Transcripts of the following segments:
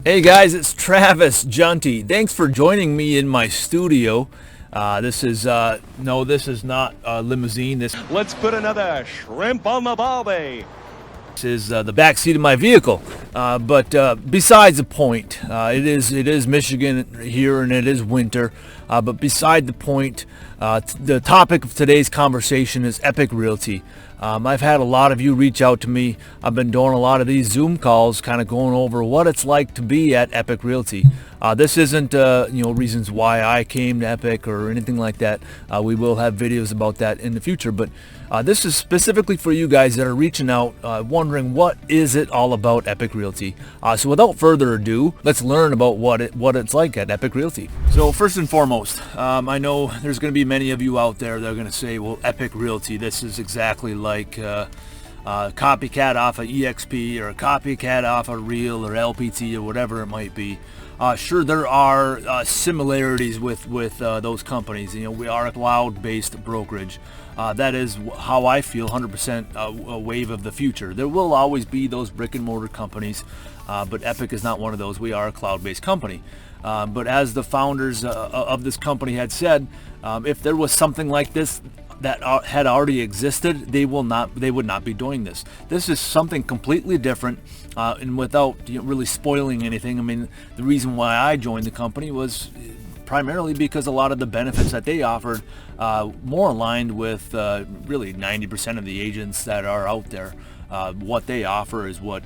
Hey guys, it's Travis Junty. Thanks for joining me in my studio. This is not a limousine. Let's put another shrimp on the barbie. This is the back seat of my vehicle. But besides the point, it is Michigan here and it is winter. But beside the point, the topic of today's conversation is Epique Realty. I've had a lot of you reach out to me. I've been doing a lot of these Zoom calls, kind of going over what it's like to be at Epique Realty. This isn't reasons why I came to Epique or anything like that. We will have videos about that in the future, but this is specifically for you guys that are reaching out, wondering what is it all about Epique Realty. So without further ado, let's learn about what it's like at Epique Realty. So first and foremost, I know there's going to be many of you out there that are going to say, well, Epique Realty, this is exactly like copycat off of EXP or a copycat off of Real or LPT or whatever it might be. Sure, there are similarities with those companies. You know, we are a cloud-based brokerage. That is how I feel 100% a wave of the future. There will always be those brick and mortar companies, but Epique is not one of those. We are a cloud-based company. But as the founders of this company had said, if there was something like this that had already existed, they would not be doing this. This is something completely different, and without really spoiling anything. I mean, the reason why I joined the company was primarily because a lot of the benefits that they offered more aligned with really 90% of the agents that are out there. What they offer is what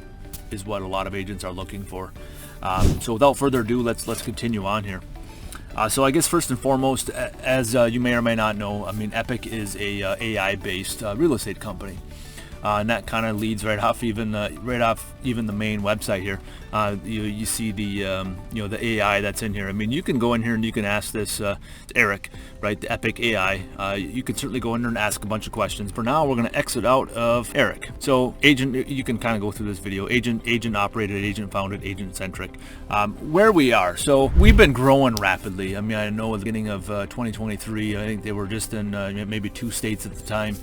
a lot of agents are looking for. So without further ado, let's continue on here. So I guess first and foremost, as you may or may not know, I mean, Epique is a AI-based real estate company, and that kind of leads right off even the main website here. You see the the AI that's in here. I mean, you can go in here and you can ask this Eric, right, the Epique AI. You can certainly go in there and ask a bunch of questions. For now, we're going to exit out of Eric. So agent, you can kind of go through this video. Agent operated, agent founded, agent centric. Where we are. So we've been growing rapidly. I mean, I know at the beginning of 2023, I think they were just in maybe 2 states at the time.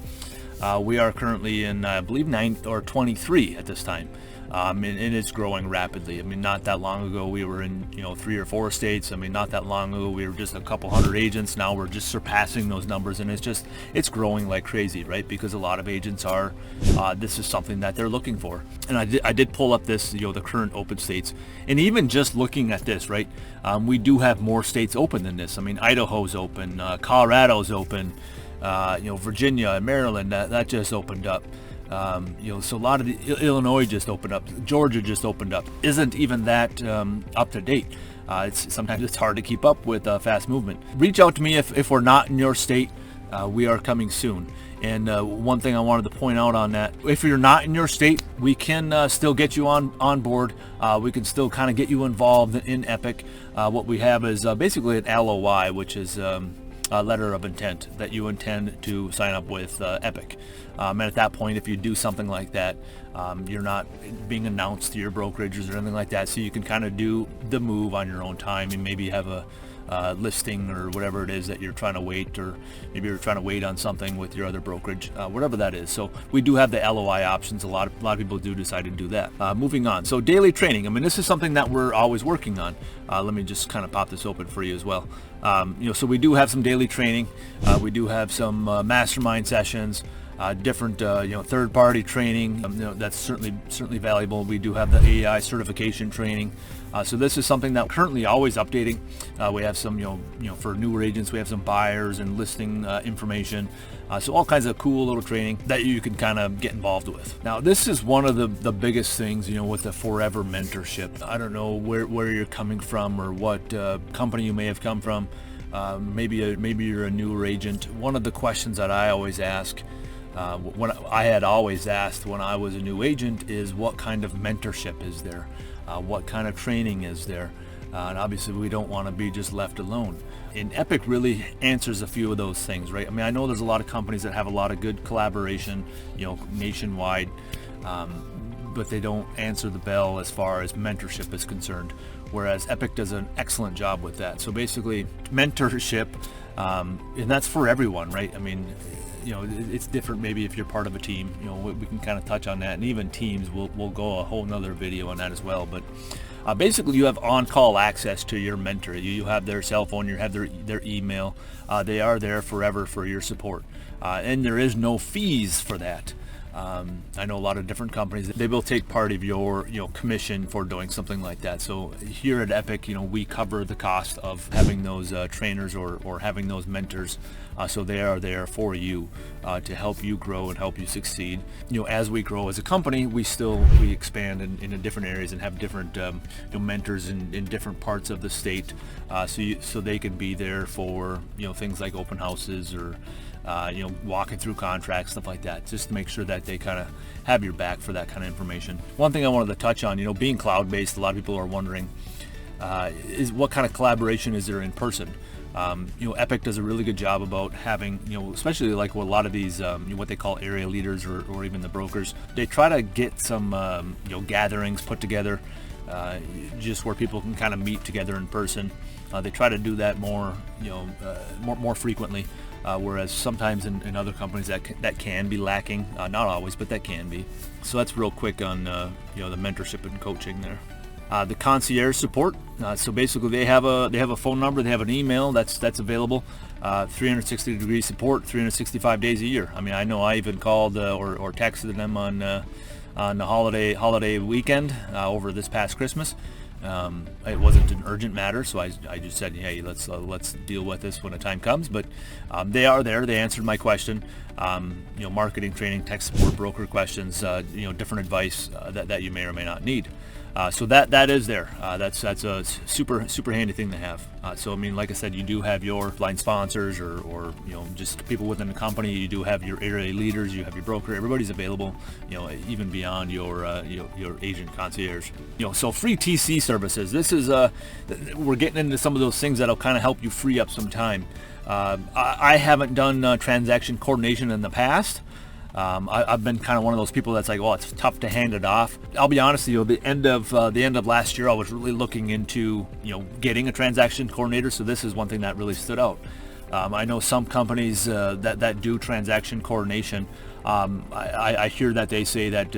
We are currently in, I believe, 23 at this time. And it's growing rapidly. I mean, not that long ago we were in 3 or 4 states. I mean, not that long ago we were just a couple hundred agents. Now we're just surpassing those numbers, and it's growing like crazy, right? Because a lot of agents are this is something that they're looking for. And I did pull up this the current open states, and even just looking at this, right, we do have more states open than this. I mean, Idaho's open, Colorado's open, Virginia and Maryland that just opened up. So a lot of Illinois just opened up, Georgia just opened up. Isn't even that up to date. Sometimes it's hard to keep up with fast movement. Reach out to me if we're not in your state. We are coming soon. And one thing I wanted to point out on that, if you're not in your state, we can still get you on board. We can still kind of get you involved in Epique. What we have is basically an LOI, which is a letter of intent that you intend to sign up with Epique. And at that point, if you do something like that, you're not being announced to your brokerages or anything like that, so you can kind of do the move on your own time and maybe have a listing or whatever it is that you're trying to wait, or maybe you're trying to wait on something with your other brokerage, whatever that is. So we do have the LOI options. A lot of people do decide to do that. Moving on. So daily training. I mean, this is something that we're always working on. Let me just kind of pop this open for you as well. So we do have some daily training. We do have some mastermind sessions. Different third-party training, that's certainly valuable. We do have the AI certification training, so this is something that we're currently always updating. We have some for newer agents, we have some buyers and listing information, so all kinds of cool little training that you can kind of get involved with. Now this is one of the biggest things with the forever mentorship. I don't know where you're coming from or what company you may have come from. Maybe you're a newer agent. One of the questions that I always ask, when I had always asked when I was a new agent, is what kind of mentorship is there? What kind of training is there? And obviously we don't want to be just left alone. And Epique really answers a few of those things, right? I mean, I know there's a lot of companies that have a lot of good collaboration, nationwide, but they don't answer the bell as far as mentorship is concerned, whereas Epique does an excellent job with that. So basically mentorship, and that's for everyone, right? I mean, it's different maybe if you're part of a team. We can kind of touch on that, and even teams, we'll go a whole nother video on that as well. But Basically, you have on-call access to your mentor. You have their cell phone, you have their email. They are there forever for your support. And there is no fees for that. I know a lot of different companies, they will take part of your commission for doing something like that. So here at Epique, we cover the cost of having those trainers or having those mentors. So they are there for you to help you grow and help you succeed. As we grow as a company, we expand in different areas and have different mentors in different parts of the state, so they can be there for things like open houses or walking through contracts, stuff like that, just to make sure that they kind of have your back for that kind of information. One thing I wanted to touch on, being cloud-based, a lot of people are wondering, is what kind of collaboration is there in person? Epique does a really good job about having, especially like with a lot of these, what they call area leaders or even the brokers, they try to get some, gatherings put together, just where people can kind of meet together in person. They try to do that more frequently. Whereas sometimes in other companies that can be lacking, not always, but that can be. So that's real quick on the mentorship and coaching there. The concierge support. So basically, they have a phone number, they have an email that's available. 360-degree support, 365 days a year. I mean, I know I even called or texted them on the holiday weekend over this past Christmas. It wasn't an urgent matter, so I just said, hey, let's deal with this when the time comes. But they are there. They answered my question. Marketing, training, tech support, broker questions, different advice that you may or may not need. So that is there. That's a super handy thing to have. So I mean, like I said, you do have your line sponsors or just people within the company. You do have your area leaders. You have your broker. Everybody's available. Even beyond your agent concierge. So free TC services. This is we're getting into some of those things that'll kind of help you free up some time. I haven't done transaction coordination in the past. I've been kind of one of those people that's like, oh, it's tough to hand it off. I'll be honest with you, the end of last year, I was really looking into getting a transaction coordinator. So this is one thing that really stood out. I know some companies that do transaction coordination. I hear that they say that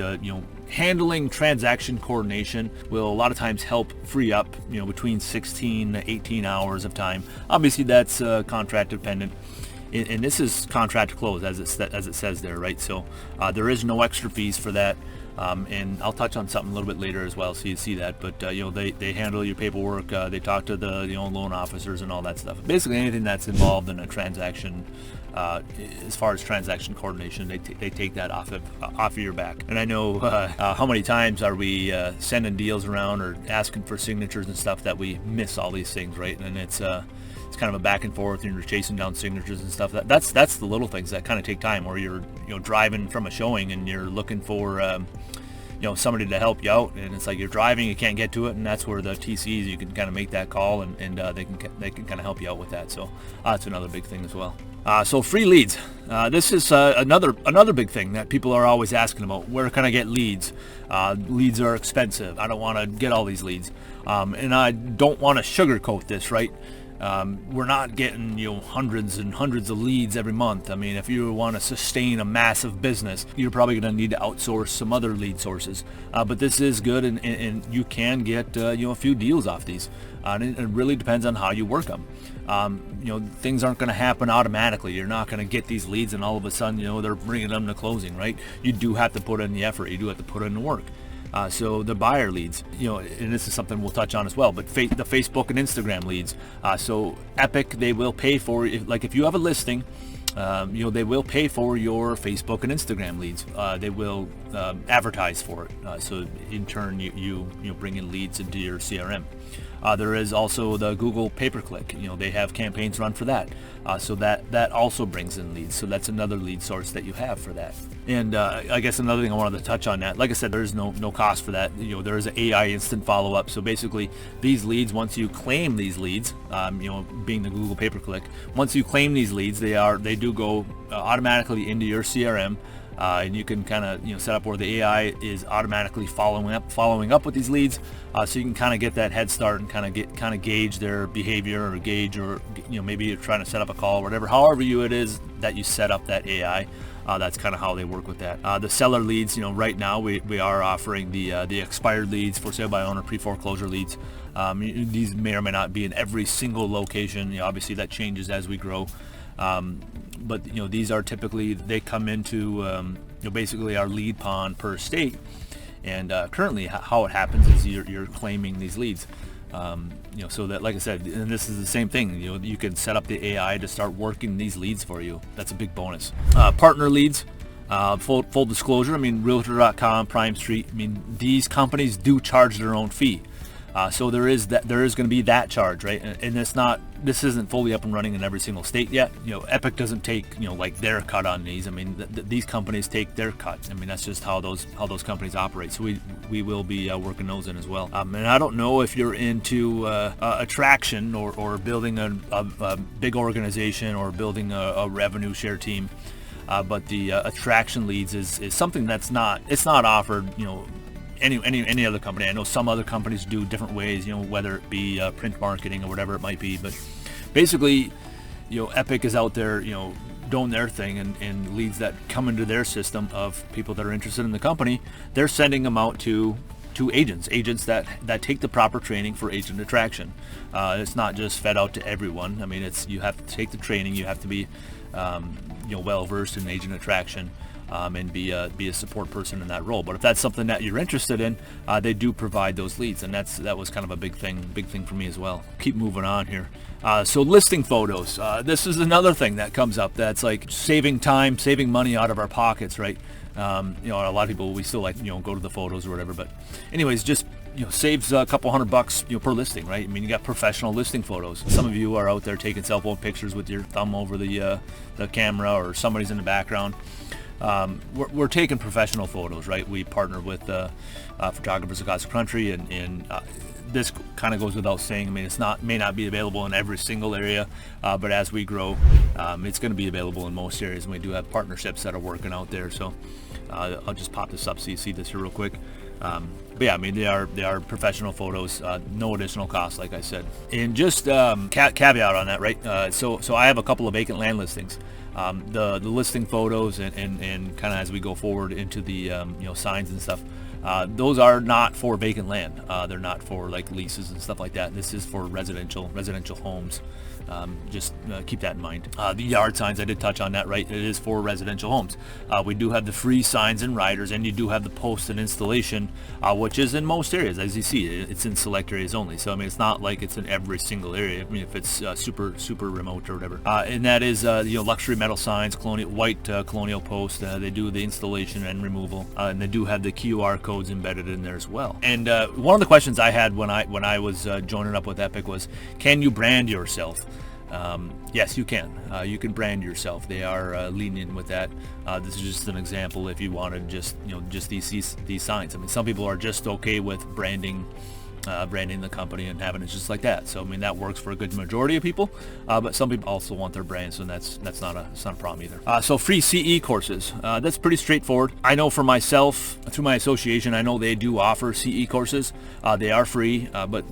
handling transaction coordination will a lot of times help free up between 16 to 18 hours of time. Obviously, that's contract dependent. And this is contract close as it says there, right? So there is no extra fees for that, and I'll touch on something a little bit later as well, so you see that. But they handle your paperwork, they talk to the loan officers and all that stuff. Basically, anything that's involved in a transaction, as far as transaction coordination, they take that off of your back. And I know how many times are we sending deals around or asking for signatures and stuff that we miss all these things, right? And it's kind of a back and forth, and you're chasing down signatures and stuff. That's the little things that kind of take time, where you're driving from a showing and you're looking for somebody to help you out, and it's like you're driving, you can't get to it, and that's where the TCs, you can kind of make that call, and they can kind of help you out with that. So that's another big thing as well. So free leads. This is another big thing that people are always asking about. Where can I get leads? Leads are expensive. I don't want to get all these leads, and I don't want to sugarcoat this, right? We're not getting hundreds and hundreds of leads every month. I mean, if you want to sustain a massive business, you're probably going to need to outsource some other lead sources. But this is good, and you can get a few deals off these. And it really depends on how you work them. Things aren't going to happen automatically. You're not going to get these leads and all of a sudden they're bringing them to closing, right? You do have to put in the effort. You do have to put in the work. So the buyer leads, and this is something we'll touch on as well, but the Facebook and Instagram leads. So Epique, they will pay for, if you have a listing, they will pay for your Facebook and Instagram leads. They will advertise for it. So in turn, you bring in leads into your CRM. There is also the Google pay-per-click. They have campaigns run for that. So that also brings in leads. So that's another lead source that you have for that. And I guess another thing I wanted to touch on that, like I said, there is no cost for that. There is an AI instant follow-up. So basically, these leads, once you claim these leads, being the Google pay-per-click, once you claim these leads, they do go automatically into your CRM. and you can kind of set up where the AI is automatically following up with these leads, so you can kind of get that head start and kind of gauge their behavior, or maybe you're trying to set up a call, or whatever. However it is that you set up that AI, that's kind of how they work with that. The seller leads, right now we are offering the expired leads, for sale by owner, pre-foreclosure leads. These may or may not be in every single location. Obviously that changes as we grow. But these are typically, they come into basically our lead pond per state, and currently how it happens is you're claiming these leads, so that, like I said, and this is the same thing, you can set up the AI to start working these leads for you. That's a big bonus. Partner leads, full disclosure, Realtor.com, Prime Street, these companies do charge their own fee. So there is going to be that charge, right? And this isn't fully up and running in every single state yet. Epique doesn't take like their cut on these. These companies take their cut. That's just how those companies operate. So we will be working those in as well. And I don't know if you're into attraction or building a big organization, or building a revenue share team, but the attraction leads is something it's not offered any other company. I know some other companies do different ways, whether it be print marketing or whatever it might be, but basically, Epique is out there, doing their thing, and leads that come into their system of people that are interested in the company, they're sending them out to agents that take the proper training for agent attraction. It's not just fed out to everyone. You have to take the training, you have to be well versed in agent attraction, and be a support person in that role. But if that's something that you're interested in, they do provide those leads, and that was kind of a big thing for me as well. Keep moving on here. So listing photos. This is another thing that comes up that's like saving time, saving money out of our pockets, right? A lot of people, we still go to the photos or whatever, but anyways, just saves a couple $100 per listing, right? You got professional listing photos. Some of you are out there taking cell phone pictures with your thumb over the camera, or somebody's in the background. We're taking professional photos, right? We partner with photographers across the country, and this kind of goes without saying. It may not be available in every single area, but as we grow, it's going to be available in most areas, and we do have partnerships that are working out there. So I'll just pop this up so you see this here real quick. But yeah, they are professional photos, no additional cost, like I said. And just caveat on that, right? So I have a couple of vacant land listings. The listing photos and kind of as we go forward into the signs and stuff, those are not for vacant land. They're not for like leases and stuff like that. This is for residential homes. Just keep that in mind. The yard signs, I did touch on that, right? It is for residential homes. We do have the free signs and riders, and you do have the post and installation, which is in most areas. As you see, it's in select areas only. So it's not like it's in every single area. If it's super remote or whatever. And that is luxury metal signs, white colonial post. They do the installation and removal, and they do have the QR codes embedded in there as well. And one of the questions I had when I was joining up with Epique was, can you brand yourself? Yes, you can. You can brand yourself. They are lenient with that. This is just an example. If you wanted just these signs. Some people are just okay with branding the company and having it just like that. So that works for a good majority of people. But some people also want their brands, and that's not a problem either. So free CE courses. That's pretty straightforward. I know for myself, through my association, I know they do offer CE courses. They are free, but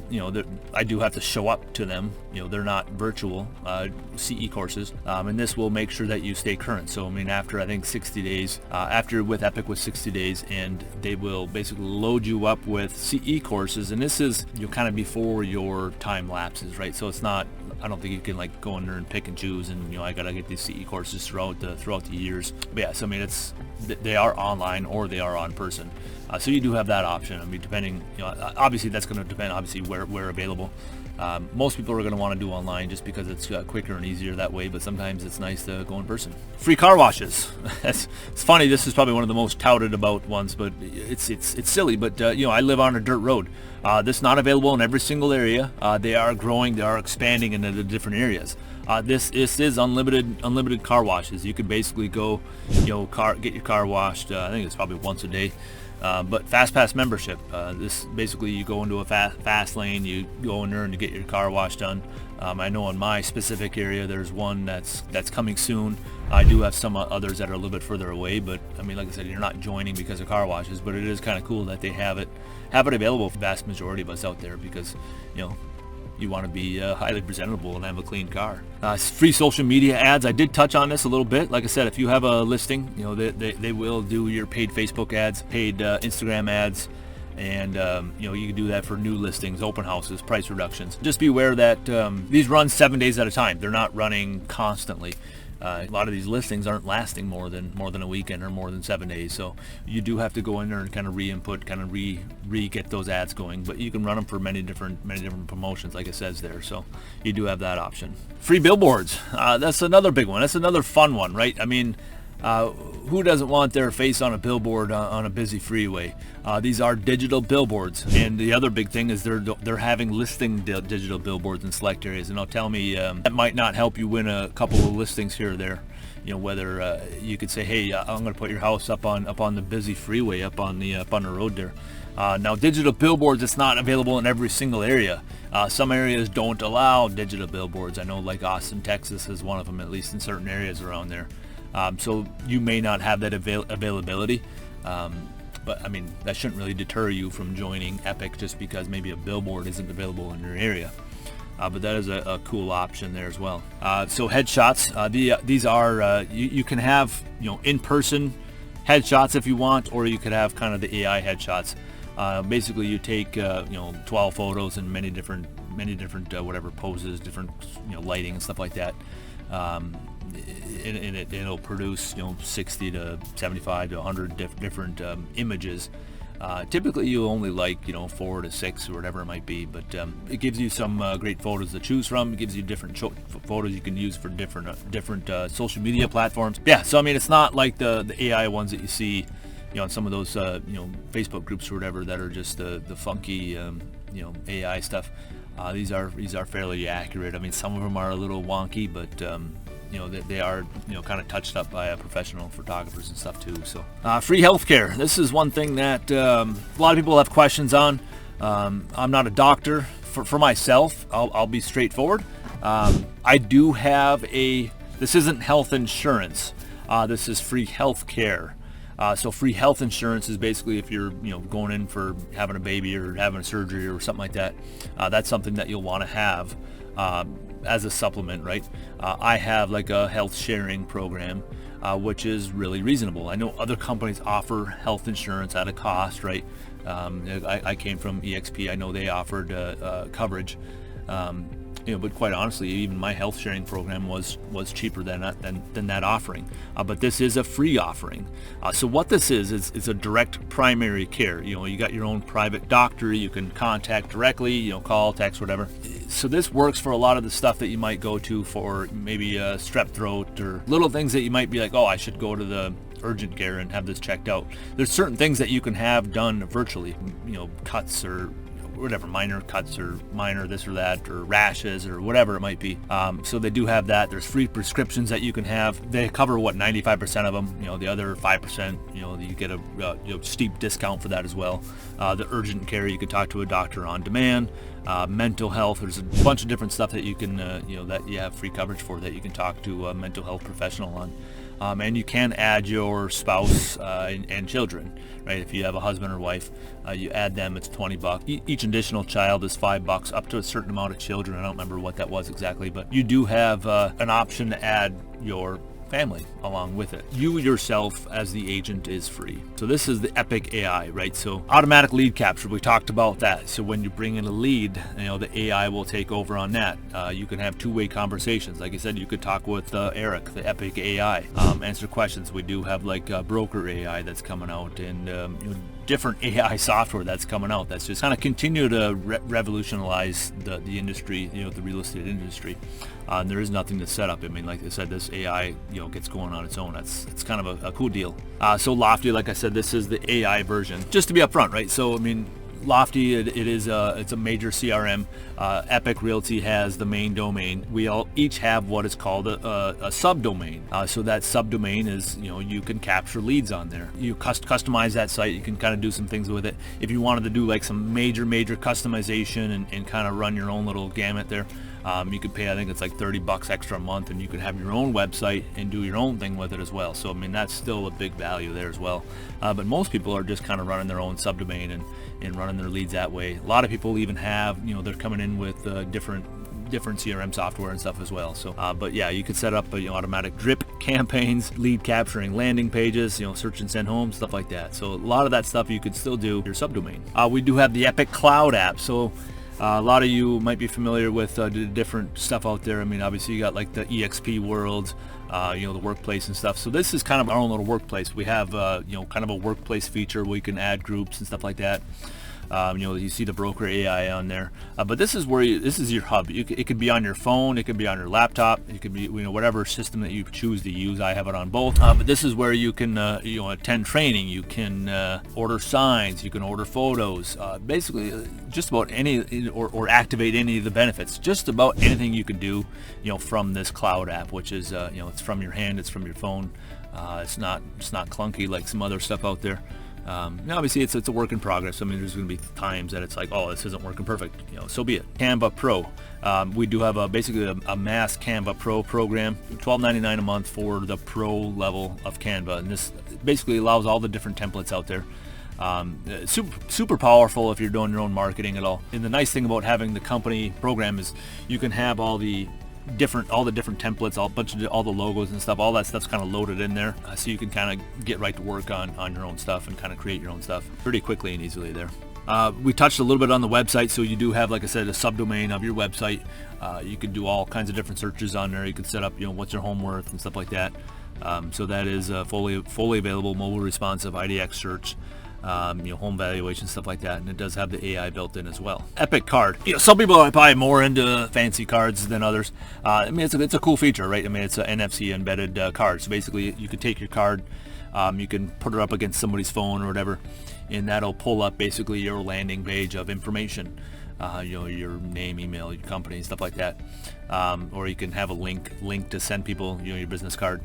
I do have to show up to them. They're not virtual CE courses, and this will make sure that you stay current. So after I think 60 days, after with Epique with 60 days, and they will basically load you up with CE courses, and this is kind of before your time lapses, right? So it's not, I don't think you can like go in there and pick and choose, and I gotta get these CE courses throughout the years. But yeah, so they are online or they are on person. So you do have that option. Depending, obviously that's going to depend obviously where available. Most people are going to want to do online just because it's quicker and easier that way, but sometimes it's nice to go in person. Free car washes. It's funny, this is probably one of the most touted about ones, but it's silly, but I live on a dirt road. This is not available in every single area. They are growing, they are expanding into the different areas. This is unlimited car washes. You can basically go, get your car washed. I think it's probably once a day. But Fast Pass membership, this basically you go into a fast lane, you go in there and you get your car wash done. I know in my specific area there's one that's coming soon. I do have some others that are a little bit further away, but I mean, like I said, you're not joining because of car washes, but it is kind of cool that they have it available for the vast majority of us out there, because you want to be highly presentable and have a clean car. Free social media ads. I did touch on this a little bit. Like I said, if you have a listing, they will do your paid Facebook ads, paid Instagram ads, and you can do that for new listings, open houses, price reductions. Just be aware that these run 7 days at a time. They're not running constantly. A lot of these listings aren't lasting more than a weekend or more than 7 days, so you do have to go in there and kind of re-input, kind of get those ads going. But you can run them for many different promotions, like it says there. So you do have that option. Free billboards. That's another big one. That's another fun one, right? I mean, who doesn't want their face on a billboard on a busy freeway? These are digital billboards, and the other big thing is they're having listing digital billboards in select areas. And now tell me, that might not help you win a couple of listings here or there. Whether you could say, hey, I'm going to put your house up on the busy freeway, up on the road there. Now, digital billboards, it's not available in every single area. Some areas don't allow digital billboards. I know, like Austin, Texas is one of them, at least in certain areas around there. So you may not have that availability, but I mean, that shouldn't really deter you from joining Epique just because maybe a billboard isn't available in your area. But that is a cool option there as well. So headshots, these are you can have in-person headshots if you want, or you could have kind of the AI headshots. Basically, you take 12 photos in many different whatever poses, different lighting and stuff like that. It'll produce 60 to 75 to 100 different images. Typically you only like 4 to 6 or whatever it might be, but it gives you some great photos to choose from. It gives you different photos you can use for different social media platforms. Yeah, so I mean, it's not like the AI ones that you see on some of those Facebook groups or whatever that are just the funky AI stuff. These are fairly accurate. I mean, some of them are a little wonky, but they are kind of touched up by professional photographers and stuff too. So free healthcare. This is one thing that a lot of people have questions on. I'm not a doctor. For myself, I'll be straightforward. I do have this isn't health insurance. This is free healthcare. So free health insurance is basically if you're going in for having a baby or having a surgery or something like that. That's something that you'll want to have as a supplement, right? I have like a health sharing program, which is really reasonable. I know other companies offer health insurance at a cost, right? I came from EXP. I know they offered coverage. But quite honestly, even my health sharing program was cheaper than that offering. But this is a free offering. So what this is a direct primary care. You got your own private doctor you can contact directly, call, text, whatever. So this works for a lot of the stuff that you might go to for maybe a strep throat or little things that you might be like, oh, I should go to the urgent care and have this checked out. There's certain things that you can have done virtually, cuts or whatever, minor cuts or minor this or that, or rashes or whatever it might be. So they do have that. There's free prescriptions that you can have. They cover 95% of them. The other 5%, you get a steep discount for that as well. The urgent care, you could talk to a doctor on demand. Mental health, there's a bunch of different stuff that you can that you have free coverage for, that you can talk to a mental health professional on. And you can add your spouse and children, right? If you have a husband or wife, you add them, it's $20. Each additional child is $5, up to a certain amount of children. I don't remember what that was exactly, but you do have an option to add your family along with it. You yourself as the agent is free. So this is the Epique AI, right? So automatic lead capture, we talked about that. So when you bring in a lead, the AI will take over on that. You can have two-way conversations. Like I said, you could talk with Eric, the Epique AI, answer questions. We do have like broker AI that's coming out, and different AI software that's coming out that's just kind of continue to revolutionize the industry, the real estate industry. There is nothing to set up. I mean, like I said, this AI, gets going on its own. It's kind of a cool deal. So Lofty, like I said, this is the AI version. Just to be upfront, right? So I mean, Lofty, it's a major CRM. Epique Realty has the main domain. We all each have what is called a subdomain. So that subdomain is, you can capture leads on there. You customize that site. You can kind of do some things with it. If you wanted to do like some major customization and kind of run your own little gamut there, you could pay, I think it's like $30 extra a month, and you could have your own website and do your own thing with it as well. So I mean, that's still a big value there as well. But most people are just kind of running their own subdomain and running their leads that way. A lot of people even have, they're coming in with different CRM software and stuff as well. So, but yeah, you could set up automatic drip campaigns, lead capturing, landing pages, search and send home, stuff like that. So a lot of that stuff you could still do your subdomain. We do have the Epique Cloud app. So a lot of you might be familiar with the different stuff out there. I mean, obviously you got like the EXP world, the workplace and stuff. So this is kind of our own little workplace. We have, kind of a workplace feature where you can add groups and stuff like that. You see the broker AI on there, but this is where this is your hub. It could be on your phone, it could be on your laptop, it could be whatever system that you choose to use. I have it on both, but this is where you can attend training, you can order signs, you can order photos, basically just about any or activate any of the benefits. Just about anything you can do from this cloud app, which is it's from your hand, it's from your phone. It's not clunky like some other stuff out there. Obviously it's a work in progress. I mean, there's going to be times that it's like, oh, this isn't working perfect. So be it. Canva Pro. We do have basically a mass Canva Pro program, $12.99 a month for the pro level of Canva, and this basically allows all the different templates out there. Super powerful if you're doing your own marketing at all. And the nice thing about having the company program is you can have all the different templates, all the logos and stuff, all that stuff's kind of loaded in there, so you can kind of get right to work on your own stuff and kind of create your own stuff pretty quickly and easily there. We touched a little bit on the website, so you do have, like I said, a subdomain of your website. You can do all kinds of different searches on there. You can set up, what's your home worth and stuff like that. So that is fully available, mobile responsive IDX search. Home valuation, stuff like that, and it does have the AI built in as well. Epique card. Some people are probably more into fancy cards than others. I mean, it's a cool feature, right? I mean, it's an NFC embedded card. So basically, you could take your card, you can put it up against somebody's phone or whatever, and that'll pull up basically your landing page of information. Your name, email, your company, stuff like that. Or you can have a link to send people, your business card.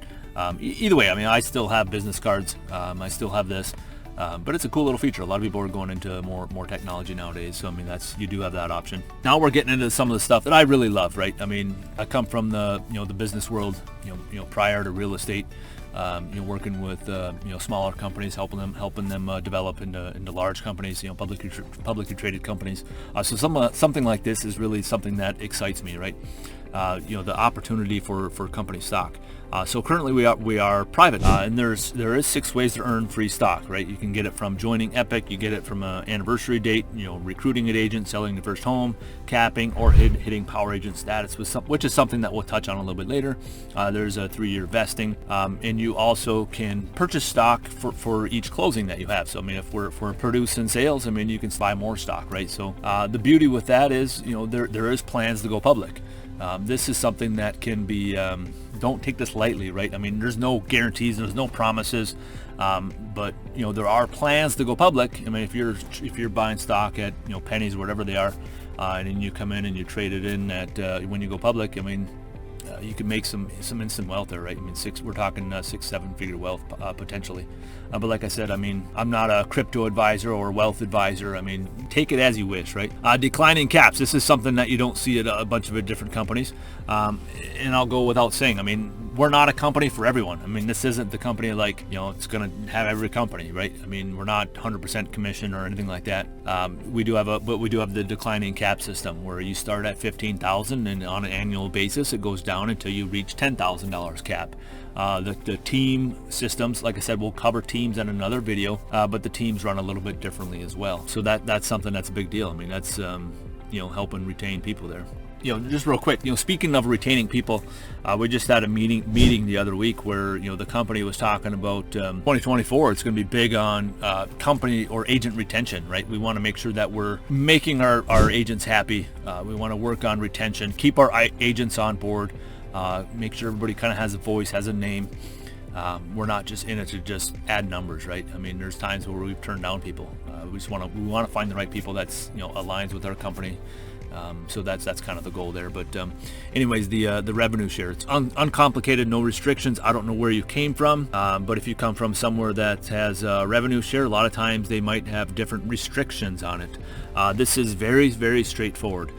Either way, I mean, I still have business cards. I still have this. But it's a cool little feature. A lot of people are going into more technology nowadays, so I mean, you do have that option. Now we're getting into some of the stuff that I really love, right? I mean, I come from the the business world, prior to real estate, working with smaller companies, helping them develop into large companies, publicly traded companies. So something like this is really something that excites me, right? The opportunity for company stock. So currently we are private, and there is 6 ways to earn free stock, right? You can get it from joining Epique, you get it from an anniversary date, recruiting an agent, selling the first home, capping, or hitting power agent status, which is something that we'll touch on a little bit later. There's a 3-year vesting, and you also can purchase stock for each closing that you have. So I mean, if we're producing sales, I mean, you can buy more stock, right? So the beauty with that is, there is plans to go public. This is something that can be, don't take this lightly, right? I mean, there's no guarantees, there's no promises, but there are plans to go public. I mean, if you're buying stock at pennies or whatever they are, and then you come in and you trade it in at when you go public, I mean, you can make some instant wealth there, right? I mean, we're talking 6-7 figure wealth potentially. But like I said, I mean, I'm not a crypto advisor or wealth advisor. I mean, take it as you wish, right? Declining caps. This is something that you don't see at a bunch of different companies. And I'll go without saying, I mean, we're not a company for everyone. I mean, this isn't the company like, it's going to have every company, right? I mean, we're not 100% commission or anything like that. We do have the declining cap system where you start at $15,000 and on an annual basis, it goes down until you reach $10,000 cap. The team systems, like I said, we'll cover teams in another video, but the teams run a little bit differently as well. So that's something that's a big deal. I mean, that's, helping retain people there. Just real quick, speaking of retaining people, we just had a meeting the other week where, the company was talking about 2024. It's going to be big on company or agent retention, right? We want to make sure that we're making our agents happy. We want to work on retention, keep our agents on board, make sure everybody kind of has a voice, has a name. We're not just in it to just add numbers, right? I mean, there's times where we've turned down people. We want to find the right people that's aligns with our company. So that's kind of the goal there. But anyways, the revenue share, it's uncomplicated, no restrictions. I don't know where you came from, but if you come from somewhere that has revenue share, a lot of times they might have different restrictions on it. This is very, very straightforward.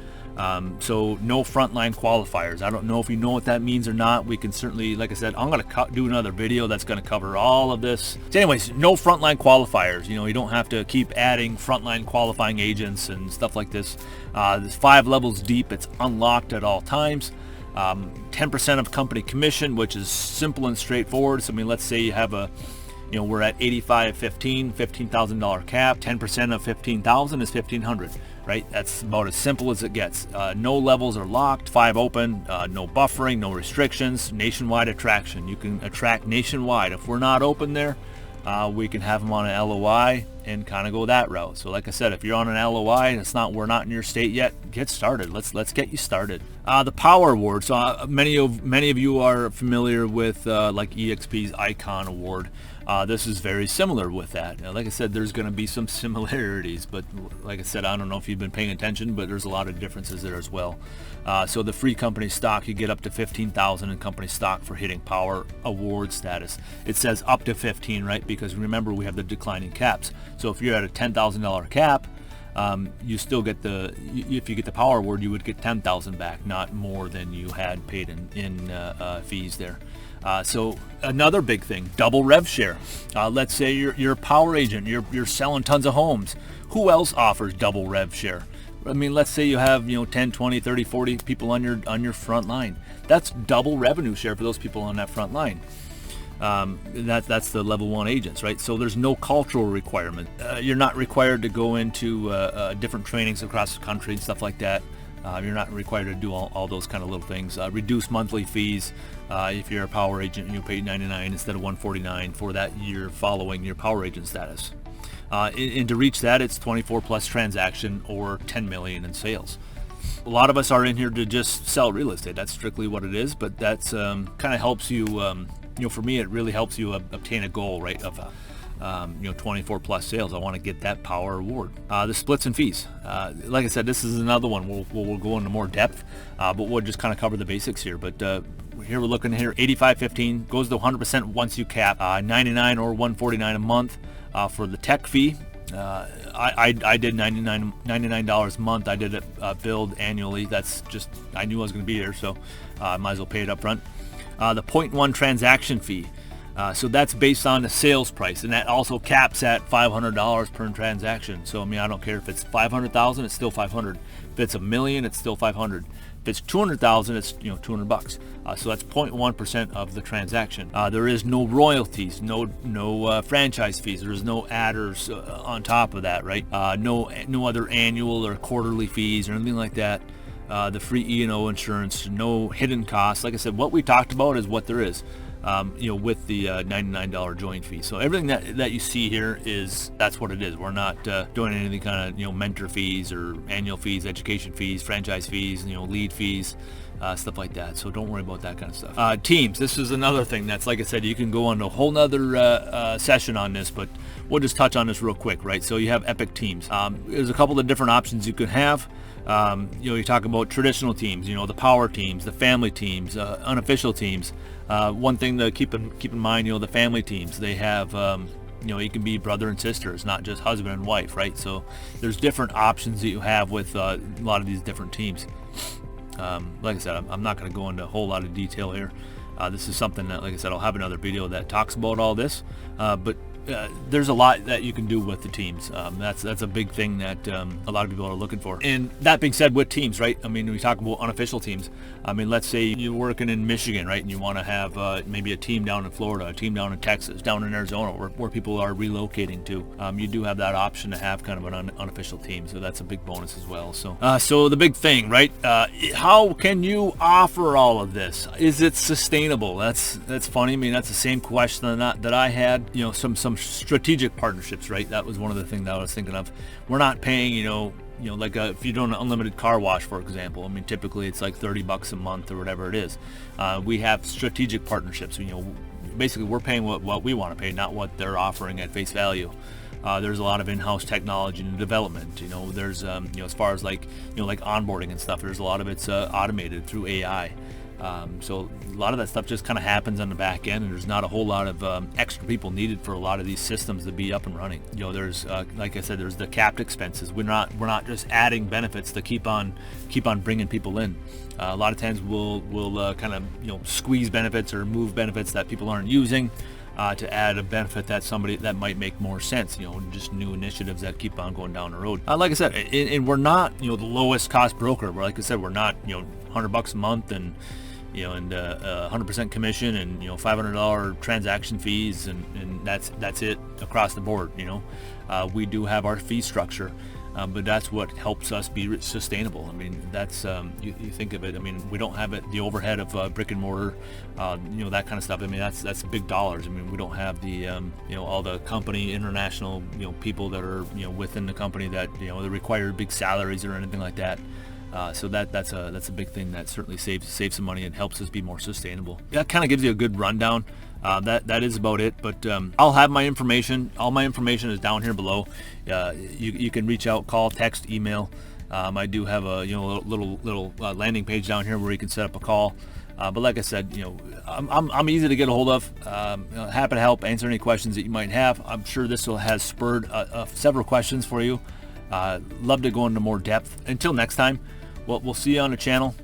So no frontline qualifiers. I don't know if you know what that means or not. We can certainly, like I said, I'm going to do another video that's going to cover all of this. So anyways, no frontline qualifiers. You don't have to keep adding frontline qualifying agents and stuff like this. It's 5 levels deep. It's unlocked at all times. 10% of company commission, which is simple and straightforward. So let's say you have we're at 85-15, $15,000 cap. 10% of 15,000 is 1,500. Right? That's about as simple as it gets. No levels are locked, 5 open, no buffering, no restrictions, nationwide attraction. You can attract nationwide. If we're not open there, we can have them on an LOI and kind of go that route. So like I said, if you're on an LOI and we're not in your state yet, get started. Let's get you started. The Power Award. So many of you are familiar with like EXP's Icon Award. This is very similar with that. Like I said, there's going to be some similarities, but like I said, I don't know if you've been paying attention, but there's a lot of differences there as well. So the free company stock, you get up to 15,000 in company stock for hitting Power Award status. It says up to 15, right? Because remember, we have the declining caps. So if you're at a $10,000 cap, you still get if you get the Power Award, you would get 10,000 back, not more than you had paid in fees there. So another big thing, double rev share. Let's say you're a power agent, you're selling tons of homes. Who else offers double rev share? Let's say you have 10, 20, 30, 40 people on your front line. That's double revenue share for those people on that front line. That's the level 1 agents, right? So there's no cultural requirement. You're not required to go into different trainings across the country and stuff like that. You're not required to do all those kind of little things. Reduce monthly fees. If you're a power agent, you pay $99 instead of $149 for that year following your power agent status. And to reach that, it's 24 plus transaction or 10 million in sales. A lot of us are in here to just sell real estate. That's strictly what it is, but that's kind of helps you, for me, it really helps you obtain a goal, right, of 24 plus sales. I want to get that Power Award. The splits and fees. Like I said, this is another one. We'll go into more depth, but we'll just kind of cover the basics here. But here we're looking here, 85-15 goes to 100% once you cap. 99 or 149 a month for the tech fee. I did $99 a month. I did it billed annually. That's just, I knew I was going to be here, so I might as well pay it up front. The 0.1 transaction fee. So that's based on the sales price, and that also caps at $500 per transaction. So I don't care if it's 500,000, it's still 500. If it's $1 million, it's still 500. If it's 200,000, it's $200. So that's 0.1% of the transaction. There is no royalties, no franchise fees. There's no adders on top of that, right? No other annual or quarterly fees or anything like that. The free E&O insurance, no hidden costs. Like I said, what we talked about is what there is. With the $99 join fee. So everything that you see here that's what it is. We're not doing anything kind of, mentor fees or annual fees, education fees, franchise fees, lead fees, stuff like that. So don't worry about that kind of stuff. Teams. This is another thing that's, like I said, you can go on a whole nother session on this, but we'll just touch on this real quick, right? So you have Epique teams. There's a couple of different options you can have. You talk about traditional teams, the power teams, the family teams, unofficial teams. One thing to keep in mind, the family teams, they have, you can be brother and sister. It's not just husband and wife, right? So there's different options that you have with a lot of these different teams. Like I said, I'm not going to go into a whole lot of detail here. This is something that, like I said, I'll have another video that talks about all this. But there's a lot that you can do with the teams. That's a big thing that a lot of people are looking for. And that being said, with teams, right? We talk about unofficial teams. Let's say you're working in Michigan, right? And you want to have maybe a team down in Florida, a team down in Texas, down in Arizona, where people are relocating to. You do have that option to have kind of an unofficial team. So that's a big bonus as well. So the big thing, right? How can you offer all of this? Is it sustainable? That's funny. That's the same question that I had. Some strategic partnerships, right? That was one of the things that I was thinking of. We're not paying, like if you're doing an unlimited car wash, for example. Typically it's like $30 a month or whatever it is. We have strategic partnerships. Basically we're paying what we want to pay, not what they're offering at face value. There's a lot of in-house technology and development. There's as far as like onboarding and stuff, there's a lot of it's automated through AI. So a lot of that stuff just kind of happens on the back end, and there's not a whole lot of extra people needed for a lot of these systems to be up and running. There's like I said, there's the capped expenses. We're not just adding benefits to keep on bringing people in. A lot of times we'll kind of squeeze benefits or move benefits that people aren't using to add a benefit that might make more sense. Just new initiatives that keep on going down the road. Like I said, and we're not the lowest cost broker. Like I said, we're not $100 a month and 100% commission and $500 transaction fees and that's it across the board. We do have our fee structure, but that's what helps us be sustainable. I mean, that's you think of it. I mean, we don't have the overhead of brick and mortar, that kind of stuff. I mean, that's big dollars. I mean, we don't have the all the company international people that are within the company that they require big salaries or anything like that. So that's a big thing that certainly saves some money and helps us be more sustainable. That kind of gives you a good rundown. That is about it, but I'll have my information. All my information is down here below. You can reach out, call, text, email. I do have a little landing page down here where you can set up a call. But like I said, I'm easy to get a hold of. Happy to help answer any questions that you might have. I'm sure this has spurred several questions for you. Love to go into more depth. Until next time, we'll see you on the channel.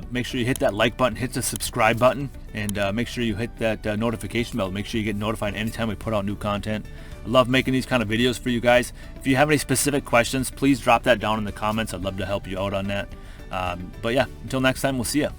Make sure you hit that like button, hit the subscribe button, and make sure you hit that notification bell. Make sure you get notified anytime we put out new content. I love making these kind of videos for you guys. If you have any specific questions, please drop that down in the comments. I'd love to help you out on that. But yeah, until next time, we'll see you.